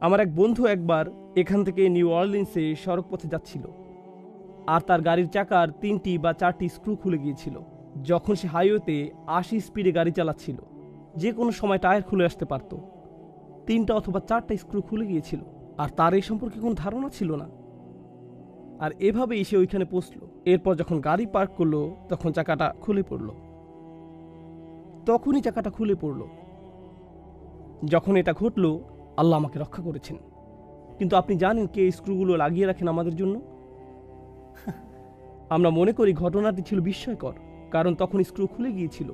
আমার এক বন্ধু একবার এখান থেকে নিউ অরলিন্সে সড়ক পথে যাচ্ছিল, আর তার গাড়ির চাকার 3টি বা 4টি স্ক্রু খুলে গিয়েছিল। যখন সে হাইওয়েতে 80 স্পিডে গাড়ি চালাচ্ছিল, যে কোনো সময় টায়ার খুলে আসতে পারত। 3টা অথবা 4টা স্ক্রু খুলে গিয়েছিল, আর তার এই সম্পর্কে কোনো ধারণা ছিল না। আর এভাবেই সে ওইখানে পৌঁছলো। এরপর যখন গাড়ি পার্ক করলো, তখন চাকাটা খুলে পড়লো। তখনই চাকাটা খুলে পড়লো। যখন এটা ঘটলো, আল্লাহ আমাকে রক্ষা করেছেন। কিন্তু আপনি জানেন কে স্ক্রুগুলো লাগিয়ে রাখেন আমাদের জন্য? আমরা মনে করি ঘটনাটি ছিল বিস্ময়কর, কারণ তখন স্ক্রু খুলে গিয়েছিল।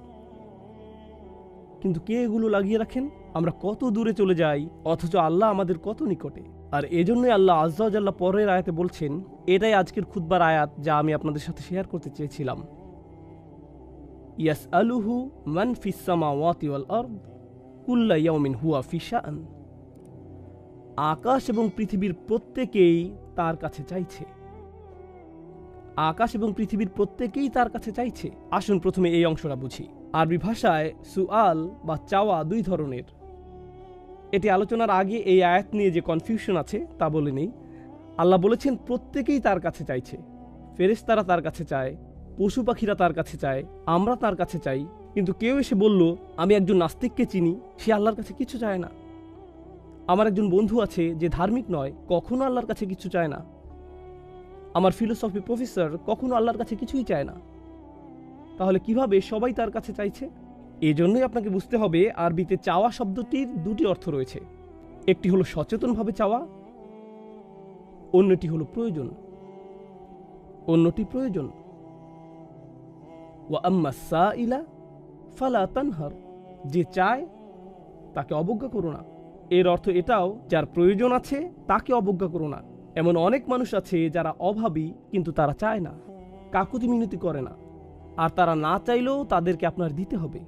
কিন্তু কে এগুলো লাগিয়ে রাখেন? আমরা কত দূরে চলে যাই, অথচ আল্লাহ আমাদের কত নিকটে। আর এজন্যই আল্লাহ আজ্জা ওয়া জাল্লা পরের আয়াতে বলছেন, এটাই আজকের খুতবার আয়াত যা আমি আপনাদের সাথে শেয়ার করতে চেয়েছিলাম। ইয়াসআলুহু মান ফিস সামাওয়াতি ওয়াল আরদ কুল্লা ইয়াউমিন হুয়া ফি শাআন। আকাশ এবং পৃথিবীর প্রত্যেকেই তার কাছে চাইছে। আকাশ এবং পৃথিবীর প্রত্যেকেই তার কাছে চাইছে। আসুন প্রথমে এই অংশটা বুঝি। আরবি ভাষায় সুআল বা চাওয়া 2 ধরনের। এটি আলোচনার আগে এই আয়াত নিয়ে যে কনফিউশন আছে তা বলে নেই। আল্লাহ বলেছেন প্রত্যেকেই তার কাছে চাইছে। ফেরেশতারা তার কাছে চায়, পশু পাখিরা তার কাছে চায়, আমরা তার কাছে চাই। কিন্তু কেউ এসে বলল, আমি একজন নাস্তিককে চিনি, সে আল্লাহর কাছে কিছু চায় না। আমার একজন বন্ধু আছে যে ধার্মিক নয়, কখনো আল্লাহর কাছে কিছু চায় না। আমার ফিলোসফি প্রফেসর কখনো আল্লাহর কাছে কিছুই চায় না। তাহলে কিভাবে সবাই তার কাছে চাইছে? এজন্যই আপনাকে বুঝতে হবে আরবিতে চাওয়া শব্দটির 2টি অর্থ রয়েছে। একটি হলো সচেতনভাবে চাওয়া, অন্যটি হলো প্রয়োজন। অন্যটি প্রয়োজন। ওয়া আম্মা সাইলা ফালা তানহার। যে চায় তাকে অবজ্ঞা করো না। এর অর্থ এটাও, যার প্রয়োজন আছে তাকে অবজ্ঞা করো না। এমন অনেক মানুষ আছে যারা অভাবী, কিন্তু তারা চায় না, কাকুতি মিনতি করে না। আর তারা না চাইলেও তাদেরকে আপনার দিতে হবে।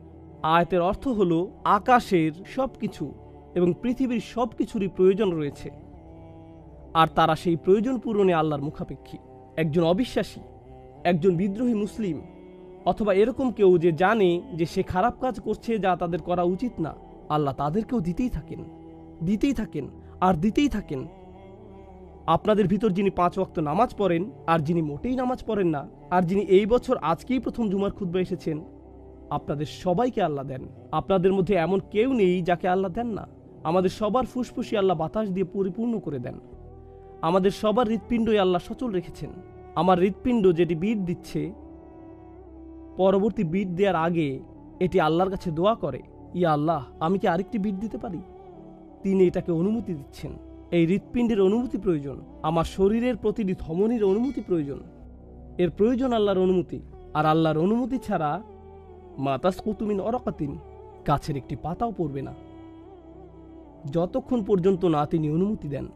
আয়াতের অর্থ হলো আকাশের সবকিছু এবং পৃথিবীর সবকিছুরই প্রয়োজন রয়েছে, আর তারা সেই প্রয়োজন পূরণে আল্লাহর মুখাপেক্ষী। একজন অবিশ্বাসী, একজন বিদ্রোহী মুসলিম, অথবা এরকম কেউ যে জানে যে সে খারাপ কাজ করছে যা তাদের করা উচিত না, আল্লাহ তাদেরকেও দিতেই থাকেন, দিতেই থাকেন, আর দিতেই থাকেন। আপনাদের ভিতর যিনি 5 ওয়াক্ত নামাজ পড়েন, আর যিনি মোটেই নামাজ পড়েন না, আর যিনি এই বছর আজকেই প্রথম জুমার খুতবা এসেছেন, আপনাদের সবাইকে আল্লাহ দেন। আপনাদের মধ্যে এমন কেউ নেই যাকে আল্লাহ দেন না। আমাদের সবার ফুসফুসি আল্লাহ বাতাস দিয়ে পরিপূর্ণ করে দেন। আমাদের সবার হৃৎপিণ্ডই আল্লাহ সচল রেখেছেন। আমার হৃৎপিণ্ড যেটি বিট দিচ্ছে, পরবর্তী বিট দেওয়ার আগে এটি আল্লাহর কাছে দোয়া করে, ইয়া আল্লাহ, আমি কি আরেকটি বিট দিতে পারি? তিনি এটাকে অনুমতি দিচ্ছেন। এই হৃৎপিণ্ডের অনুমতি প্রয়োজন। আমার শরীরের প্রতিটি ধমনীর অনুমতি প্রয়োজন। এর প্রয়োজন আল্লাহর অনুমতি। আর আল্লাহর অনুমতি ছাড়া মা তাসকুতু মিন ওয়ারাকাতিন, গাছের একটি পাতাও পড়বে না, যতক্ষণ পর্যন্ত না তিনি অনুমতি দেন।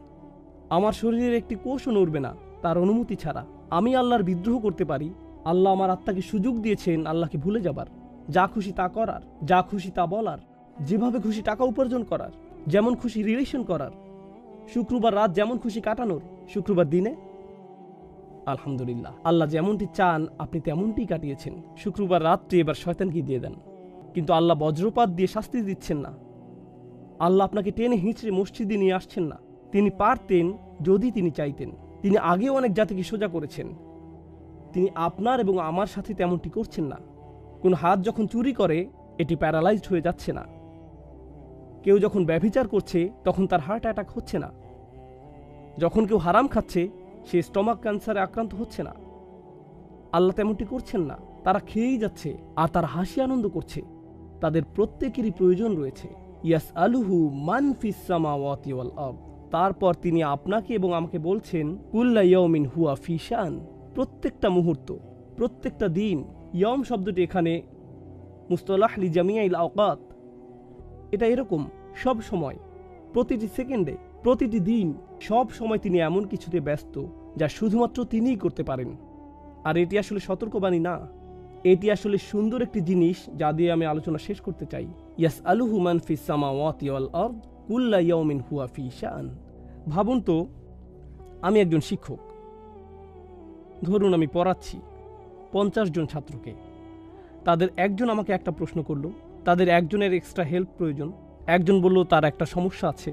আমার শরীরের একটি কোষও নড়বে না তার অনুমতি ছাড়া। আমি আল্লাহর বিদ্রোহ করতে পারি। আল্লাহ আমার আত্মাকে সুযোগ দিয়েছেন আল্লাহকে ভুলে যাবার, যা খুশি তা করার, যা খুশি তা বলার, যেভাবে খুশি টাকা উপার্জন করার, যেমন খুশি রিলেশন করার, শুক্রবার রাত যেমন খুশি কাটানোর, শুক্রবার দিনে আলহামদুলিল্লাহ, আল্লাহ যেমনটি চান আপনি তেমনটি কাটিয়েছেন। শুক্রবার রাতটি এবার শয়তানকে দিয়ে দেন। কিন্তু আল্লাহ বজ্রপাত দিয়ে শাস্তি দিচ্ছেন না। আল্লাহ আপনাকে টেনে হিঁচড়ে মসজিদে নিয়ে আসছেন না। তিনি পারতেন যদি তিনি চাইতেন। তিনি আগেও অনেক জাতিকে সোজা করেছেন। তিনি আপনার এবং আমার সাথে তেমনটি করছেন না। কোন হাত যখন চুরি করে, এটি প্যারালাইজড হয়ে যাচ্ছে না। কেউ যখন ব্যভিচার করছে, তখন তার হার্ট অ্যাটাক হচ্ছে না। যখন কেউ হারাম খাচ্ছে, সে স্টমাক ক্যান্সারে আক্রান্ত হচ্ছে না। আল্লাহ তেমনটি করছেন না। তারা খেয়েই যাচ্ছে, আর তারা হাসি আনন্দ করছে। তাদের প্রত্যেকেরই প্রয়োজন রয়েছে। ইয়াসআলুহু মান ফিস সামাওয়াতি ওয়াল আরদ। তারপর তিনি আপনাকে এবং আমাকে বলছেন, কুল্লা ইয়াউমিন হুয়া ফি শান। প্রত্যেকটা মুহূর্ত, প্রত্যেকটা দিন। ইয়ম শব্দটি এখানে মুস্তালাহ লি জামিআল আওকাত। এটা এরকম সব সময়, প্রতিটি সেকেন্ডে, প্রতিটি দিন, সব সময় তিনি এমন কিছুতে ব্যস্ত যা শুধুমাত্র তিনিই করতে পারেন। আর এটি আসলে সতর্কবাণী না, এটি আসলে সুন্দর একটি জিনিস যা দিয়ে আমি আলোচনা শেষ করতে চাই। ইয়াসআলুহু মান ফিস সামাওয়াতি ওয়াল আরদ কুল্লা ইয়াউমিন হুয়া ফি শান। ভাবুন তো, আমি একজন শিক্ষক। ধরুন আমি পড়াচ্ছি 50 জন ছাত্রকে। তাদের একজন আমাকে একটা প্রশ্ন করলো, তাদের একজনের এক্সট্রা হেল্প প্রয়োজন। একজন বলল তার একটা সমস্যা আছে,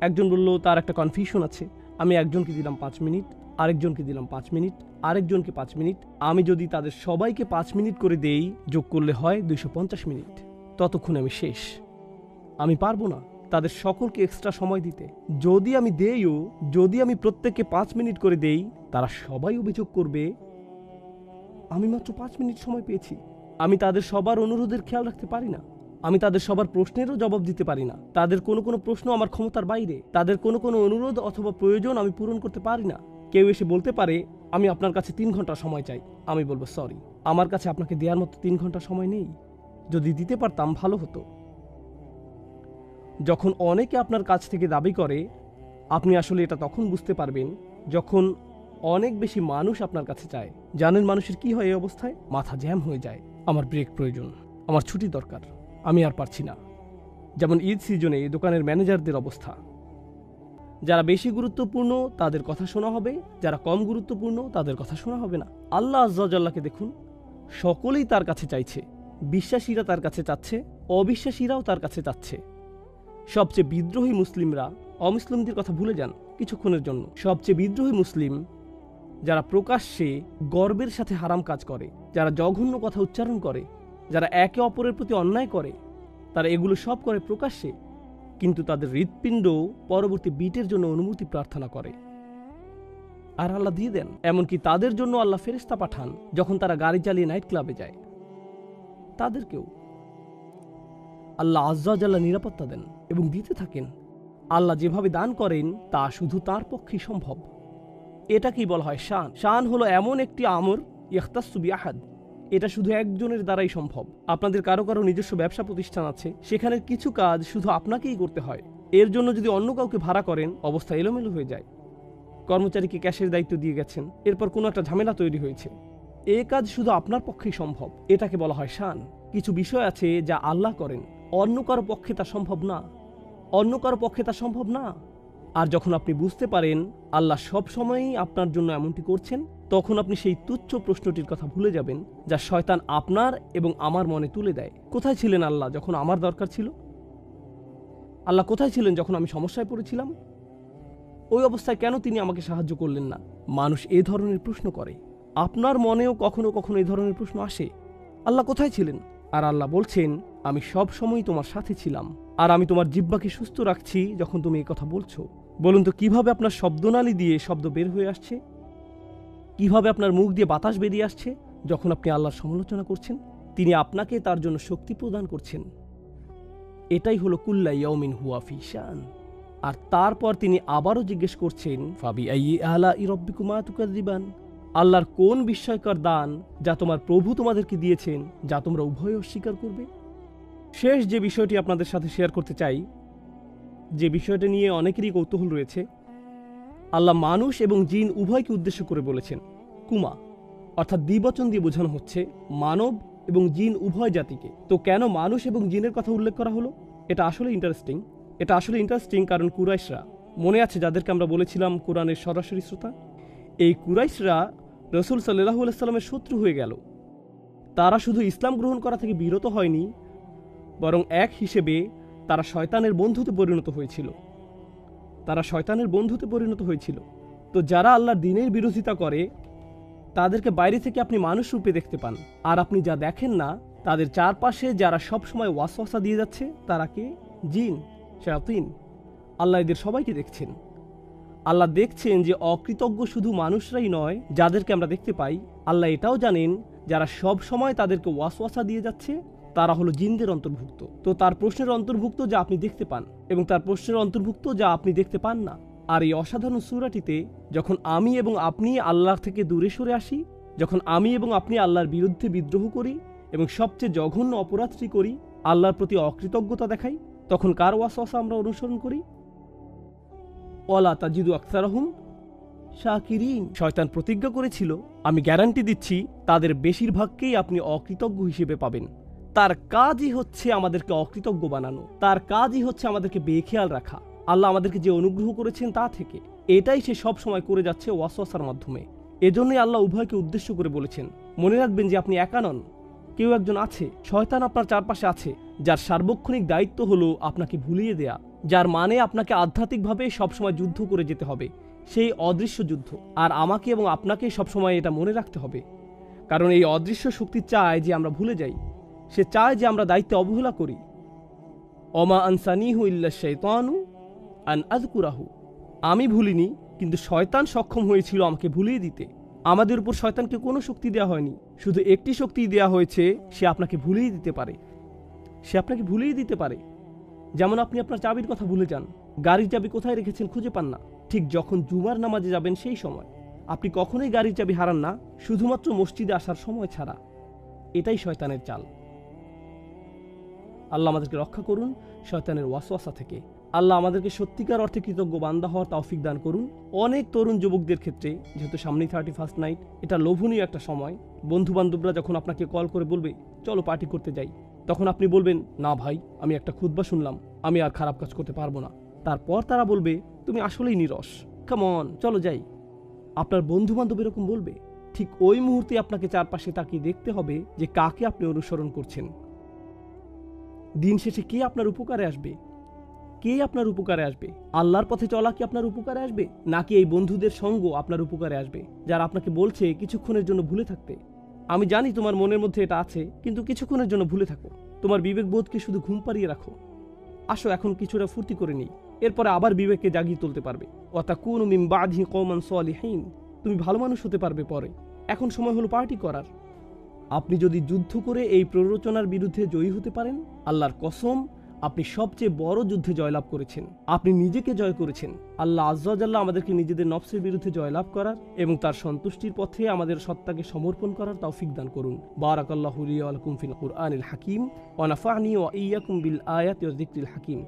একজন বলল তার একটা কনফিউশন আছে, আমি একজনকে দিলাম 5 মিনিট, আরেকজনকে দিলাম 5 মিনিট, আরেকজনকে 5 মিনিট। আমি যদি তাদের সবাইকে 5 মিনিট করে দেই, যোগ করলে হয় 250 মিনিট। ততক্ষণে আমি শেষ। আমি পারবো না তাদের সকলকে এক্সট্রা সময় দিতে। যদি আমি দেইও, যদি আমি প্রত্যেককে 5 মিনিট করে দেই, তারা সবাই অভিযোগ করবে আমি মাত্র 5 মিনিট সময় পেয়েছি। আমি তাদের সবার অনুরোধের খেয়াল রাখতে পারি না, আমি তাদের সবার প্রশ্নেরও জবাব দিতে পারি না। তাদের কোনো কোনো প্রশ্ন আমার ক্ষমতার বাইরে, তাদের কোনো কোনো অনুরোধ অথবা প্রয়োজন আমি পূরণ করতে পারি না। কেউ এসে বলতে পারে আমি আপনার কাছে 3 ঘন্টা সময় চাই। আমি বলবো সরি, আমার কাছে আপনাকে দেওয়ার মতো 3 ঘন্টা সময় নেই। যদি দিতে পারতাম ভালো হতো। যখন অনেকে আপনার কাছ থেকে দাবি করে, আপনি আসলে এটা তখন বুঝতে পারবেন যখন অনেক বেশি মানুষ আপনার কাছে চায়। জানেন মানুষের কি হয় এই অবস্থায়? মাথা জ্যাম হয়ে যায়। আমার ব্রেক প্রয়োজন, আমার ছুটি দরকার, আমি আর পারছি না। যেমন ঈদ সিজনে দোকানের ম্যানেজারদের অবস্থা। যারা বেশি গুরুত্বপূর্ণ তাদের কথা শোনা হবে, যারা কম গুরুত্বপূর্ণ তাদের কথা শোনা হবে না। আল্লাহ আজ্জা জাল্লাকে দেখুন, সকলেই তার কাছে চাইছে। বিশ্বাসীরা তার কাছে চাচ্ছে, অবিশ্বাসীরাও তার কাছে চাচ্ছে। সবচেয়ে বিদ্রোহী মুসলিমরা অমুসলিমদের কথা ভুলে যান কিছুক্ষণের জন্য। সবচেয়ে বিদ্রোহী মুসলিম যারা প্রকাশ্যে গর্বের সাথে হারাম কাজ করে, যারা জঘন্য কথা উচ্চারণ করে, যারা একে অপরের প্রতি অন্যায় করে, তারা এগুলো সব করে প্রকাশ্যে, কিন্তু তাদের হৃৎপিণ্ড পরবর্তী বিটের জন্য অনুমতি প্রার্থনা করে, আর আল্লাহ দিয়ে দেন। এমনকি তাদের জন্য আল্লাহ ফেরেশতা পাঠান যখন তারা গাড়ি চালিয়ে নাইট ক্লাবে যায়। তাদেরকেও আল্লাহ আজ্জা জাল্লা নিরাপত্তা দেন এবং দিতে থাকেন। আল্লাহ যেভাবে দান করেন তা শুধু তার পক্ষেই সম্ভব। এটাকেই বলা হয় শান। শান হলো এমন একটি আমর ইখতাসু বিআহাদ, এটা শুধু একজনের দ্বারাই সম্ভব। আপনাদের কারো কারো নিজস্ব ব্যবসা প্রতিষ্ঠান আছে, সেখানে কিছু কাজ শুধু আপনাকেই করতে হয়। এর জন্য যদি অন্য কাউকে ভাড়া করেন, অবস্থা এলোমেলো হয়ে যায়। কর্মচারীকে ক্যাশের দায়িত্ব দিয়ে গেছেন, এরপর কোনো একটা ঝামেলা তৈরি হয়েছে। এ কাজ শুধু আপনার পক্ষেই সম্ভব, এটাকে বলা হয় শান। কিছু বিষয় আছে যা আল্লাহ করেন, অন্য কারো পক্ষে তা সম্ভব না, অন্য কারো পক্ষে তা সম্ভব না। আর যখন আপনি বুঝতে পারেন আল্লাহ সব সময়ই আপনার জন্য এমনটি করছেন, তখন আপনি সেই তুচ্ছ প্রশ্নটির কথা ভুলে যাবেন যা শয়তান আপনার এবং আমার মনে তুলে দেয়। কোথায় ছিলেন আল্লাহ যখন আমার দরকার ছিল? আল্লাহ কোথায় ছিলেন যখন আমি সমস্যায় পড়েছিলাম? ওই অবস্থায় কেন তিনি আমাকে সাহায্য করলেন না? মানুষ এ ধরনের প্রশ্ন করে। আপনার মনেও কখনো কখনো এই ধরনের প্রশ্ন আসে, আল্লাহ কোথায় ছিলেন? আর আল্লাহ বলছেন, আমি সব সময় তোমার সাথে ছিলাম, আর আমি তোমার জিহ্বাকে সুস্থ রাখছি যখন তুমি এই কথা বলছো। বলুন তো কিভাবে আপনার শব্দনালী দিয়ে শব্দ বের হয়ে আসছে? কিভাবে আপনার মুখ দিয়ে বাতাস বেরিয়ে আসছে যখন আপনি আল্লাহর সমালোচনা করছেন? তিনি আপনাকে তার জন্য শক্তি প্রদান করছেন। এটাই হলো কুল্লা ইয়াউমিন হুয়া ফি শান। আর তারপর তিনি আবারও জিজ্ঞেস করছেন, ফাবি আইয়ি আলাই রাব্বিকুমা তুকাযিবান, আল্লাহর কোন বিস্ময়কর দান যা তোমার প্রভু তোমাদেরকে দিয়েছেন, যা তোমরা উভয় অস্বীকার করবে? শেষ যে বিষয়টি আপনাদের সাথে শেয়ার করতে চাই, যে বিষয়টা নিয়ে অনেকেরই কৌতূহল রয়েছে, আল্লাহ মানুষ এবং জিন উভয়কে উদ্দেশ্য করে বলেছেন কুমা, অর্থাৎ দ্বিবচন দিয়ে বোঝানো হচ্ছে মানব এবং জিন উভয় জাতিকে। তো কেন মানুষ এবং জিনের কথা উল্লেখ করা হলো? এটা আসলে ইন্টারেস্টিং, কারণ কুরাইশরা, মনে আছে যাদেরকে আমরা বলেছিলাম কোরআনের সরাসরি শ্রোতা, এই কুরাইশরা রসুল সাল্লাল্লাহু আলাইহি সাল্লামের শত্রু হয়ে গেল। তারা শুধু ইসলাম গ্রহণ করা থেকে বিরত হয়নি, বরং এক হিসেবে তারা শয়তানের বন্ধুতে পরিণত হয়েছিল। তো যারা আল্লাহর দ্বীনের বিরোধিতা করে, তাদেরকে বাইরে থেকে আপনি মানুষ রূপে দেখতে পান, আর আপনি যা দেখেন না, তাদের চারপাশে যারা সবসময় ওয়াসওয়াসা দিয়ে যাচ্ছে, তারা কে? জিন, শায়াতিন। আল্লাহ এদের সবাইকে দেখছেন। আল্লাহ দেখছেন যে অকৃতজ্ঞ শুধু মানুষরাই নয় যাদেরকে আমরা দেখতে পাই, আল্লাহ এটাও জানেন যারা সব সময় তাদেরকে ওয়াসওয়াসা দিয়ে যাচ্ছে, তারা হলো জিনদের অন্তর্ভুক্ত। তো তার প্রশ্নের অন্তর্ভুক্ত যা আপনি দেখতে পান, এবং তার প্রশ্নের অন্তর্ভুক্ত যা আপনি দেখতে পান না। আর এই অসাধারণ সূরাটিতে যখন আমি এবং আপনি আল্লাহর থেকে দূরে সরে আসি, যখন আমি এবং আপনি আল্লাহর বিরুদ্ধে বিদ্রোহ করি এবং সবচেয়ে জঘন্য অপরাধটি করি, আল্লাহর প্রতি অকৃতজ্ঞতা দেখাই, তখন কার ওয়াসওয়াসা আমরা অনুসরণ করি? ওয়ালা তাজিদু আকসারহুম শাকিরিন। শয়তান প্রতিজ্ঞা করেছিল, আমি গ্যারান্টি দিচ্ছি তাদের বেশিরভাগকেই আপনি অকৃতজ্ঞ হিসেবে পাবেন। তার কাজই হচ্ছে আমাদেরকে অকৃতজ্ঞ বানানো, তার কাজই হচ্ছে আমাদেরকে বেখেয়াল রাখা আল্লাহ আমাদেরকে যে অনুগ্রহ করেছেন তা থেকে। এটাই সে সব সময় করে যাচ্ছে ওয়াসওয়াসার মাধ্যমে। এজন্যই আল্লাহ উভয়কে উদ্দেশ্য করে বলেছেন, মনে রাখবেন যে আপনি একা নন, কেউ একজন আছে, শয়তান আপনার চারপাশে আছে, যার সার্বক্ষণিক দায়িত্ব হলো আপনাকে ভুলিয়ে দেয়া, যার মানে আপনাকে আধ্যাত্মিকভাবে সবসময় যুদ্ধ করে যেতে হবে, সেই অদৃশ্য যুদ্ধ। আর আমাকে এবং আপনাকে সবসময় এটা মনে রাখতে হবে, কারণ এই অদৃশ্য শক্তি চায় যে আমরা ভুলে যাই। সে চায় যে আমরা দায়িত্বে অবহেলা করি। অমা আনসানিহু ইল্লা শাইতানু আন আযকুরাহু। আমি ভুলিনি, কিন্তু শয়তান সক্ষম হয়েছিল আমাকে ভুলিয়ে দিতে। আমাদের উপর শয়তানকে কোনো শক্তি দেওয়া হয়নি, শুধু একটি শক্তি দেওয়া হয়েছে, সে আপনাকে ভুলিয়ে দিতে পারে। সে আপনাকে ভুলিয়ে দিতে পারে। যেমন আপনি আপনার চাবির কথা ভুলে যান, গাড়ির চাবি কোথায় রেখেছেন খুঁজে পান না। ঠিক যখন জুমার নামাজে যাবেন সেই সময় আপনি কখনোই গাড়ির চাবি হারান না, শুধুমাত্র মসজিদে আসার সময় ছাড়া। এটাই শয়তানের চাল। আল্লাহ আমাদেরকে রক্ষা করুন শয়তানের ওয়াসওয়াসা থেকে। আল্লাহ আমাদেরকে সত্যিকার অর্থে কৃতজ্ঞ বান্দা হওয়ার তৌফিক দান করুন। অনেক তরুণ যুবকদের ক্ষেত্রে, যেহেতু সামনেই 31st নাইট, এটা লোভনীয় একটা সময়। বন্ধু বান্ধবরা যখন আপনাকে কল করে বলবে চলো পার্টি করতে যাই, তখন আপনি বলবেন না ভাই, আমি একটা খুতবা শুনলাম, আমি আর খারাপ কাজ করতে পারবো না। তারপর তারা বলবে তুমি আসলেই নিরস, কাম অন চলো যাই। আপনার বন্ধু বান্ধব এরকম বলবে। ঠিক ওই মুহূর্তে আপনাকে চারপাশে তাকিয়ে দেখতে হবে যে কাকে আপনি অনুসরণ করছেন। দিন শেষে কে আপনার উপকারে আসবে? কে আপনার উপকারে আসবে? আল্লাহর পথে চলা কি আপনার উপকারে আসবে, নাকি এই বন্ধুদের সঙ্গ আপনার উপকারে আসবে যারা আপনাকে বলছে কিছুক্ষণের জন্য ভুলে থাকতে? আমি জানি তোমার মনের মধ্যে এটা আছে, কিন্তু কিছুক্ষণের জন্য ভুলে থাকো। তোমার বিবেকবোধকে শুধু ঘুম পাড়িয়ে রাখো। আসো এখন কিছুটা ফুর্তি করে নিই, এরপরে আবার বিবেককে জাগিয়ে তুলতে পারবে। ওয়াতাকুনু মিন বাদিহি কওমান সালিহিন। তুমি ভালো মানুষ হতে পারবে পরে। এখন সময় হলো পার্টি করার। আপনি যদি যুদ্ধ করে এই প্ররোচনার বিরুদ্ধে জয়ী হতে পারেন, আল্লাহর কসম, আপনি সবচেয়ে বড় যুদ্ধে জয়লাভ করেছেন। আপনি নিজেকে জয় করেছেন। আল্লাহ আযজা ওয়া জাল্লা আমাদেরকে নিজেদের নফসের বিরুদ্ধে জয়লাভ করার এবং তার সন্তুষ্টির পথে আমাদের সত্তাকে সমর্পণ করার তৌফিক দান করুন। বারাকাল্লাহু লি ওয়া লাকুম ফিল কুরআনিল হাকীম ওয়া নাফা'নি ওয়া ইয়্যাকুম বিল আয়াতি ওয়াজ যিকরিল হাকীম।